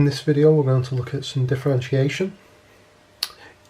In this video we're going to look at some differentiation.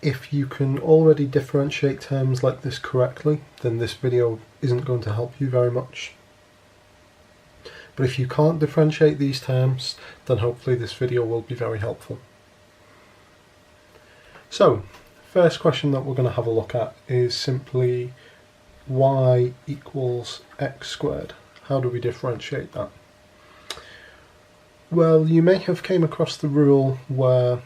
If you can already differentiate terms like this correctly, then this video isn't going to help you very much. But if you can't differentiate these terms, then hopefully this video will be very helpful. So, first question that we're going to have a look at is simply y equals x squared. How do we differentiate that? Well, you may have came across the rule where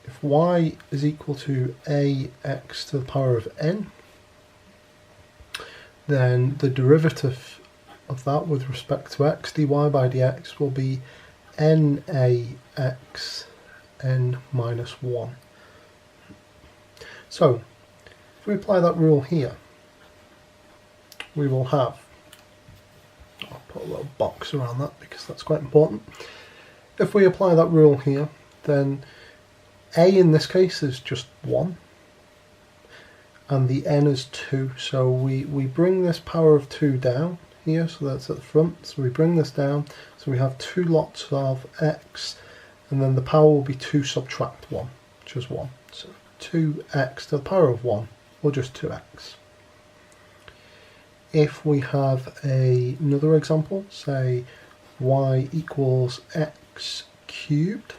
if y is equal to ax to the power of n, then the derivative of that with respect to x, dy by dx, will be nax n minus 1. So, if we apply that rule here, we will have, I'll put a little box around that because that's quite important. If we apply that rule here, then a in this case is just 1 and the n is 2, so we bring this power of 2 down here, so that's at the front, so we bring this down, so we have 2 lots of x, and then the power will be 2 subtract 1, which is 1, so 2x to the power of 1, or just 2x. If we have another example, say y equals x cubed.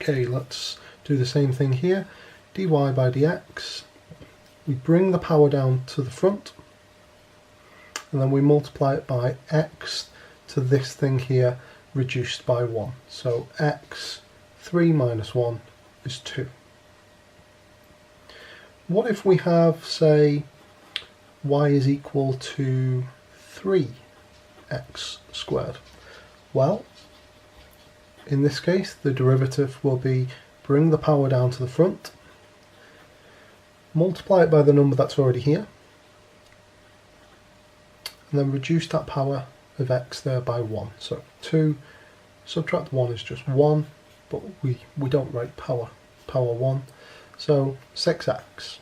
Okay, let's do the same thing here. Dy by dx, we bring the power down to the front, and then we multiply it by x to this thing here reduced by 1. So x, 3 minus 1 is 2. What if we have, say, y is equal to 3x squared? Well, in this case the derivative will be bring the power down to the front, multiply it by the number that's already here, and then reduce that power of x there by 1. So 2 subtract 1 is just 1, but we don't write power 1, so 6x.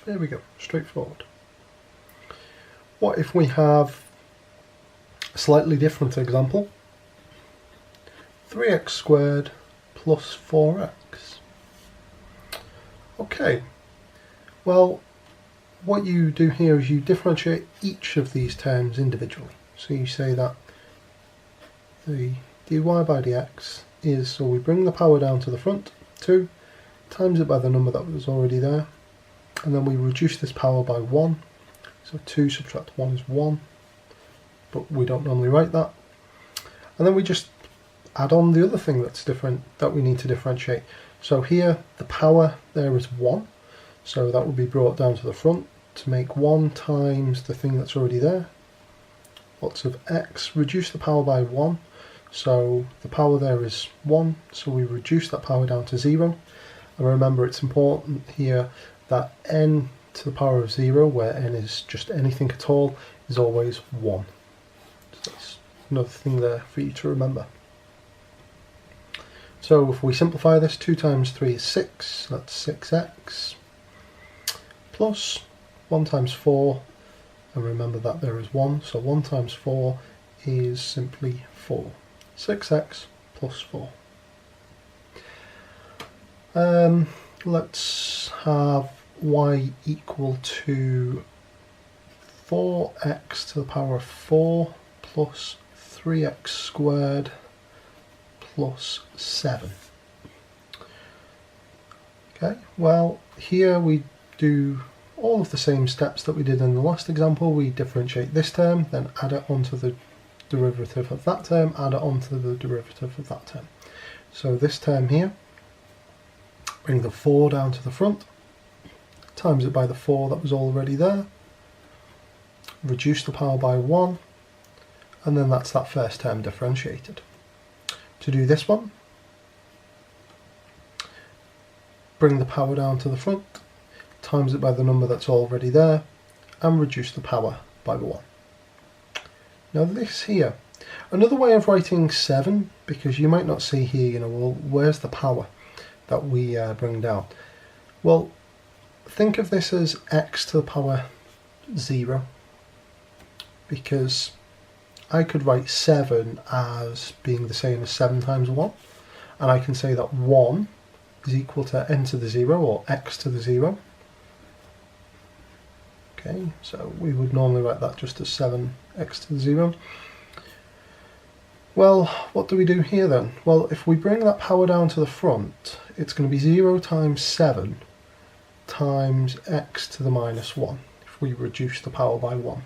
There we go, straightforward. What if we have a slightly different example? 3x squared plus 4x. Okay, well, what you do here is you differentiate each of these terms individually. So you say that the dy by dx is, so we bring the power down to the front, 2, times it by the number that was already there, and then we reduce this power by 1, so 2 subtract 1 is 1, but we don't normally write that, and then we just add on the other thing that's different that we need to differentiate. So here the power there is 1, so that will be brought down to the front to make 1 times the thing that's already there, lots of x, reduce the power by 1, so the power there is 1, so we reduce that power down to 0, and remember it's important here that n to the power of 0, where n is just anything at all, is always 1. So that's another thing there for you to remember. So if we simplify this, 2 times 3 is 6, that's 6x, plus 1 times 4, and remember that there is 1, so 1 times 4 is simply 4. 6x plus 4. Let's have y equal to 4x to the power of 4 plus 3x squared plus 7. Okay, well here we do all of the same steps that we did in the last example. We differentiate this term, then add it onto the derivative of that term, add it onto the derivative of that term. So this term here, bring the 4 down to the front, times it by the 4 that was already there, reduce the power by 1, and then that's that first term differentiated. To do this one, bring the power down to the front, times it by the number that's already there, and reduce the power by 1. Now this here, another way of writing 7, because you might not see here, well, where's the power that we bring down? Well, think of this as x to the power 0, because I could write 7 as being the same as 7 times 1, and I can say that 1 is equal to n to the 0, or x to the 0. Okay, so we would normally write that just as 7x to the 0. Well, what do we do here then? Well, if we bring that power down to the front, it's going to be 0 times 7 times x to the minus 1, if we reduce the power by 1.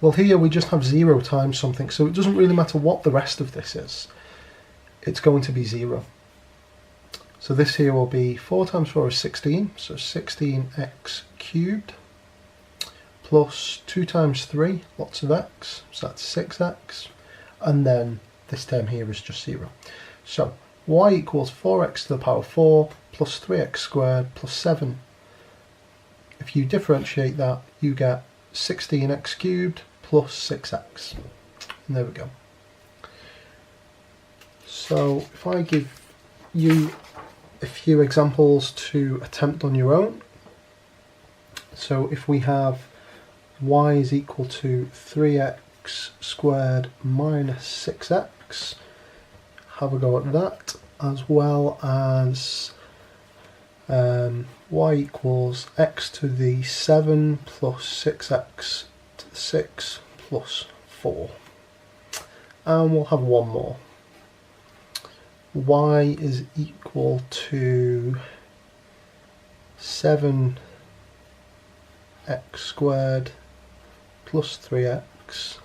Well, here we just have 0 times something, so it doesn't really matter what the rest of this is. It's going to be 0. So this here will be 4 times 4 is 16, so 16x cubed, plus 2 times 3, lots of x, so that's 6x, and then this term here is just 0. So y equals 4x to the power 4 plus 3x squared plus 7. If you differentiate that, you get 16x cubed plus 6x. And there we go. So if I give you a few examples to attempt on your own. So if we have y is equal to 3x squared minus 6x, have a go at that, as well as y equals x to the 7 plus 6x to the 6 plus 4. And we'll have one more. Y is equal to 7x squared plus 3x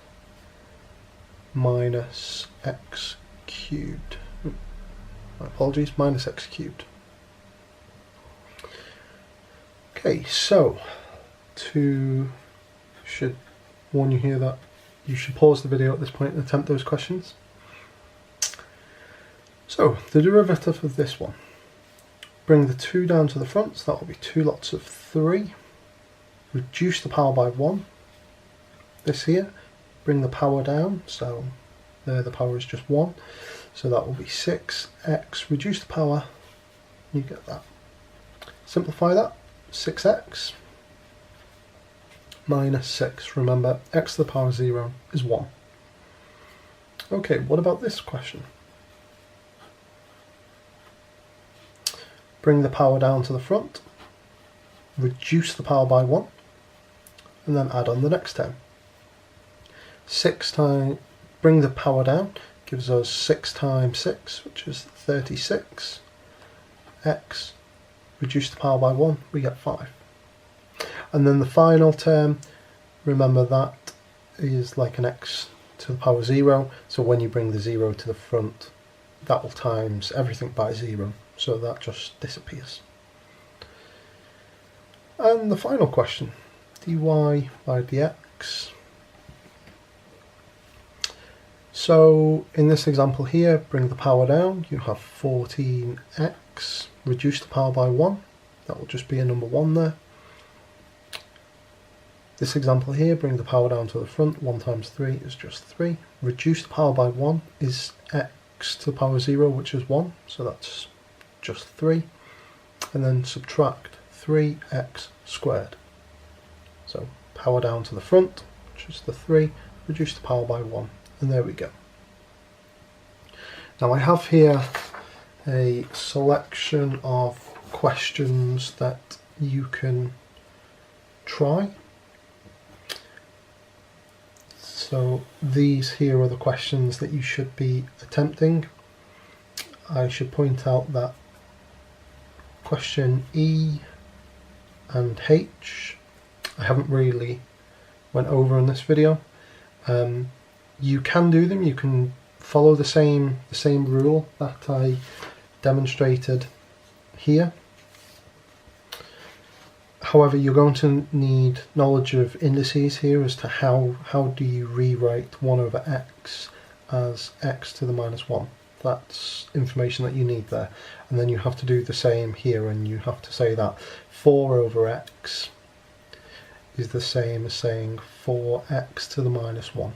minus x cubed. My apologies, minus x cubed. Okay, so should warn you here that you should pause the video at this point and attempt those questions. So, the derivative of this one. Bring the 2 down to the front, so that will be 2 lots of 3. Reduce the power by 1. This here, bring the power down, so there the power is just 1. So that will be 6x, reduce the power, you get that. Simplify that, 6x minus 6. Remember, x to the power 0 is 1. Okay, what about this question? Bring the power down to the front, reduce the power by 1, and then add on the next term. 6 times, bring the power down, gives us 6 times 6, which is 36. X, reduce the power by 1, we get 5. And then the final term, remember that is like an x to the power 0, so when you bring the 0 to the front, that will times everything by 0. So that just disappears. And the final question, dy by dx. So in this example here, bring the power down, you have 14x, reduce the power by 1, that will just be a number 1 there. This example here, bring the power down to the front, 1 times 3 is just 3, reduce the power by 1 is x to the power 0, which is 1, so that's just 3, and then subtract 3x squared. So power down to the front, which is the 3, reduce the power by 1, and there we go. Now I have here a selection of questions that you can try. So these here are the questions that you should be attempting. I should point out that question E and H I haven't really went over in this video. You can do them, you can follow the same rule that I demonstrated here. However, you're going to need knowledge of indices here as to how do you rewrite 1 over x as x to the minus 1. That's information that you need there. And then you have to do the same here, and you have to say that 4 over x is the same as saying 4x to the minus 1.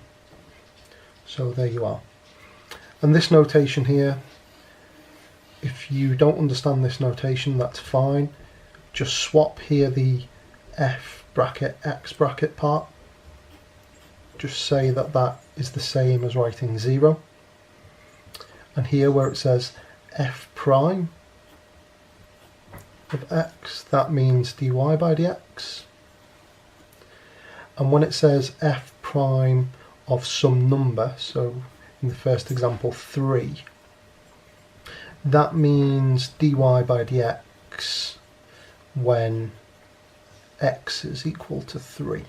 So there you are. And this notation here, if you don't understand this notation, that's fine. Just swap here the f bracket x bracket part, just say that that is the same as writing 0. And here where it says f prime of x, that means dy by dx. And when it says f prime of some number, so in the first example 3, that means dy by dx when x is equal to 3.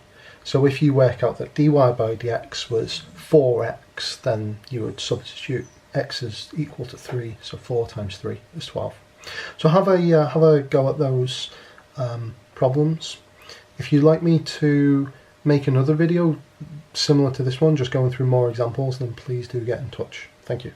So if you work out that dy by dx was 4x, then you would substitute x is equal to 3, so 4 times 3 is 12. So have a go at those problems. If you'd like me to make another video similar to this one, just going through more examples, then please do get in touch. Thank you.